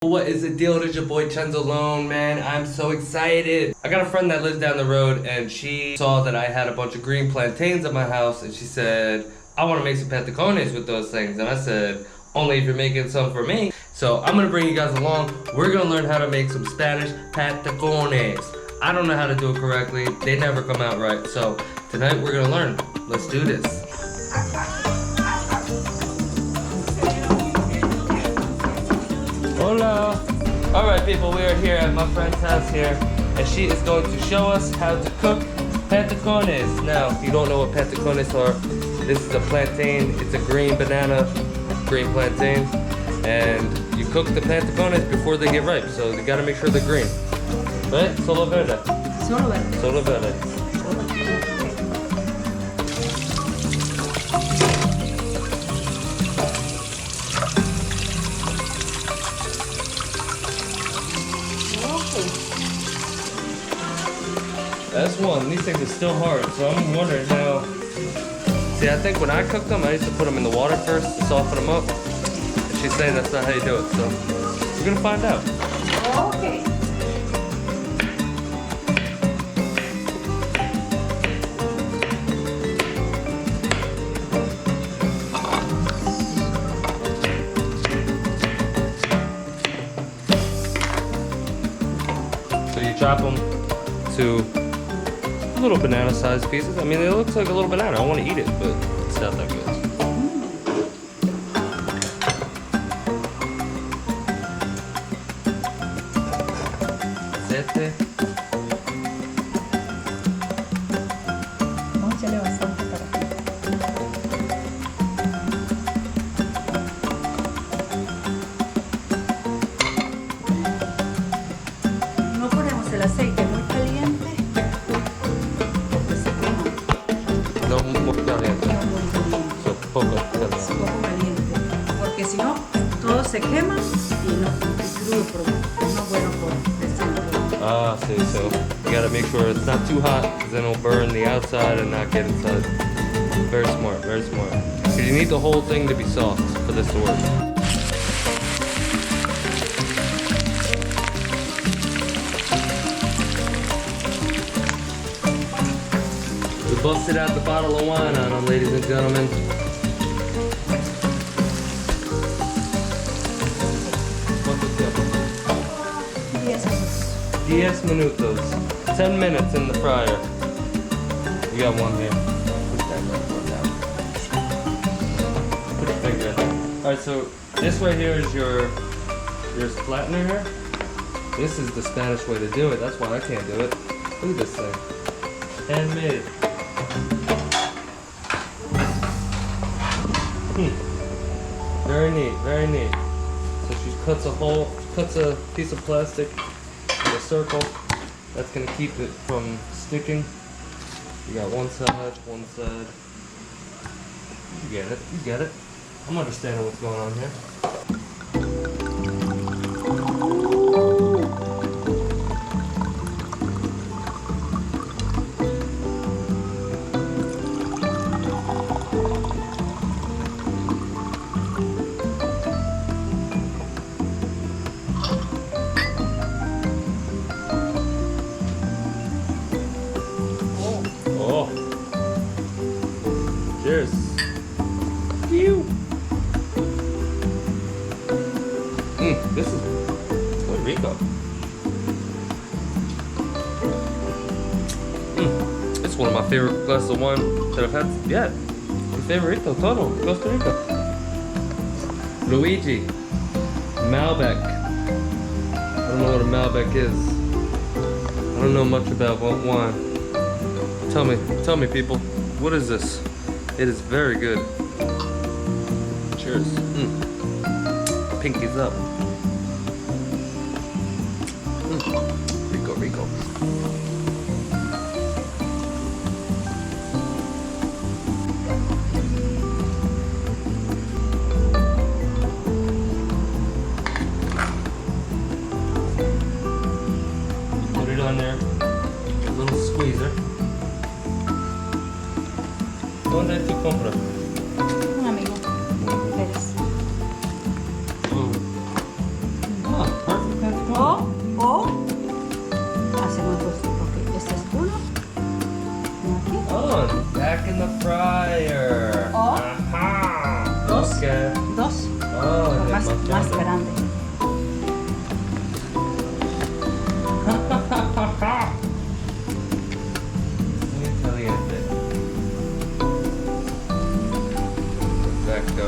What is the deal? It is your boy Chenzalone, man. I'm so excited. I got a friend that lives down the road and she saw that I had a bunch of green plantains at my house and she said, I want to make some patacones with those things. And I said, only if you're making some for me. So I'm going to bring you guys along. We're going to learn how to make some Spanish patacones. I don't know how to do it correctly. They never come out right. So tonight we're going to learn. Let's do this. Hola! Alright people, we are here at my friend's house here and she is going to show us how to cook patacones. Now, if you don't know what patacones are, this is a plantain, it's a green banana, green plantain, and you cook the patacones before they get ripe, so you gotta make sure they're green. Right? Solo verde. Solo verde. Solo verde. That's one. These things are still hard, so I'm wondering now. See, I think when I cooked them, I used to put them in the water first to soften them up. And she's saying that's not how you do it, so we're gonna find out. Okay. So you chop them to little banana-sized pieces. I mean, it looks like a little banana. I want to eat it, but it's not that good. Sete. Vamos a echarle bastante para aquí. No ponemos el aceite muy caliente. No muy caliente. So, poco caliente. Poco caliente. Porque si no, todo se quema y no es crudo, pero no es bueno por descentralizar. Ah, see, so you gotta make sure it's not too hot, because then it'll burn the outside and not get inside. Very smart, very smart. Because you need the whole thing to be soft for this to work. We busted out the bottle of wine on them, ladies and gentlemen. What's the tip? 10 minutos. 10 minutes in the fryer. We got one here. Put that one down. Put your finger in there. Alright, so this right here is your flattener here. This is the Spanish way to do it. That's why I can't do it. Look at this thing. Handmade. Very neat, very neat. So she cuts a piece of plastic in a circle. That's gonna keep it from sticking. You got one side, one side. You get it, you get it. I'm understanding what's going on here. Cheers. Ew. This is Puerto Rico. It's one of my favorite glasses of wine that I've had. Yeah, mi favorito, todo, Costa Rica. Luigi, Malbec. I don't know what a Malbec is. I don't know much about wine. Tell me, people, what is this? It is very good. Cheers. Pinkies up. Rico, Rico. Put it on there. A little squeezer. ¿Dónde tú compras? Un amigo. Pérez. Ah, O hacemos dos. Ok, este es uno. Aquí. Oh, back in the fryer. O. Ajá. Dos. Okay. Dos. Oh, and Más, then más grande. Muy caliente. Perfecto.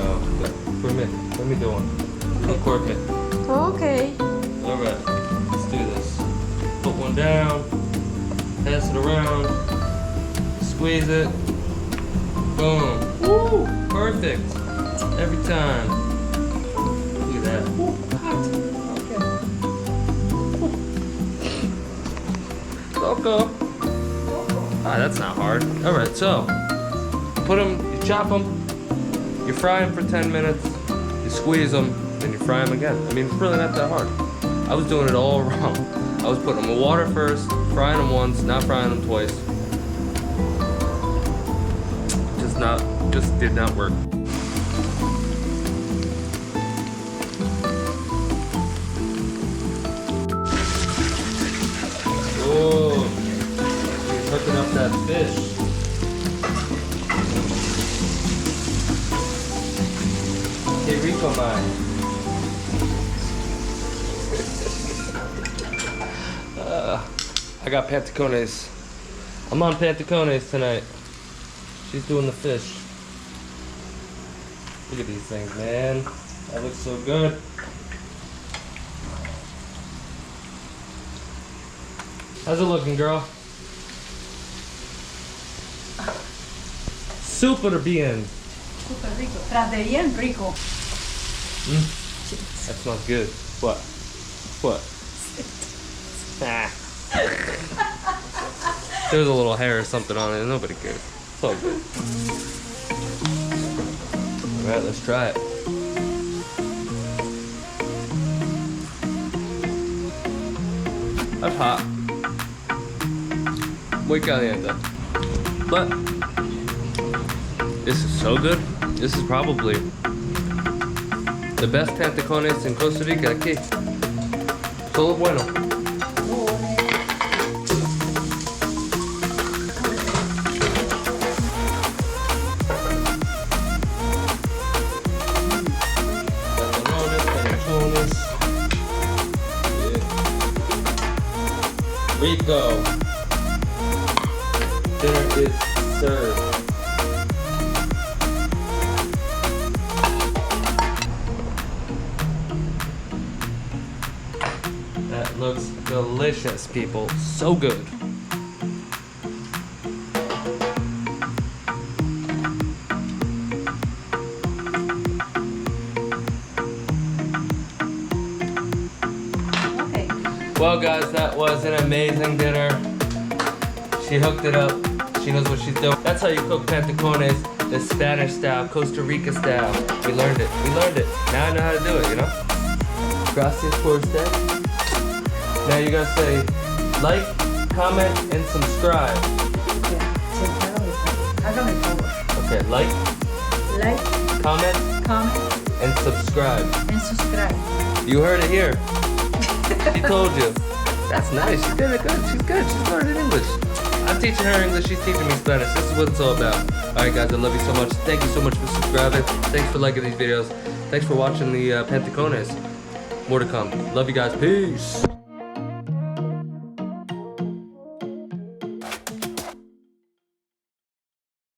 Let me do one. Record me. Ok. Alright, let's do this. Put one down, pass it around, squeeze it. Boom. Woo! Perfect. Every time. Look at that. Woo, hot. Okay. Loco. Ah, that's not hard. Alright, so put them, you chop them, you fry them for 10 minutes, you squeeze them, then you fry them again. I mean, it's really not that hard. I was doing it all wrong. I was putting them in water first, frying them once, not frying them twice. Just did not work. Oh, you're cooking up that fish. Que rico, man. I got Patacónes. I'm on Patacónes tonight. She's doing the fish. Look at these things, man. That looks so good. How's it looking, girl? Super bien. Super rico. Tras de bien rico. That smells good. What? What? Ah. There's a little hair or something on it. Nobody cares. It's all good. Alright, let's try it. That's hot. Muy caliente. But this is so good. This is probably the best Patacónes in Costa Rica aquí. Solo bueno. Rico. Dinner is served. That looks delicious, people. So good. Well, guys, that was an amazing dinner. She hooked it up. She knows what she's doing. That's how you cook Patacónes, the Spanish style, Costa Rica style. We learned it. We learned it. Now I know how to do it, you know? Gracias por usted. Now you gotta say like, comment, and subscribe. Okay, like, comment, and subscribe. You heard it here. She told you. That's nice. She did it good. She's good. She's learning English. I'm teaching her English. She's teaching me Spanish. This is what it's all about. Alright, guys. I love you so much. Thank you so much for subscribing. Thanks for liking these videos. Thanks for watching the Patacónes. More to come. Love you guys. Peace.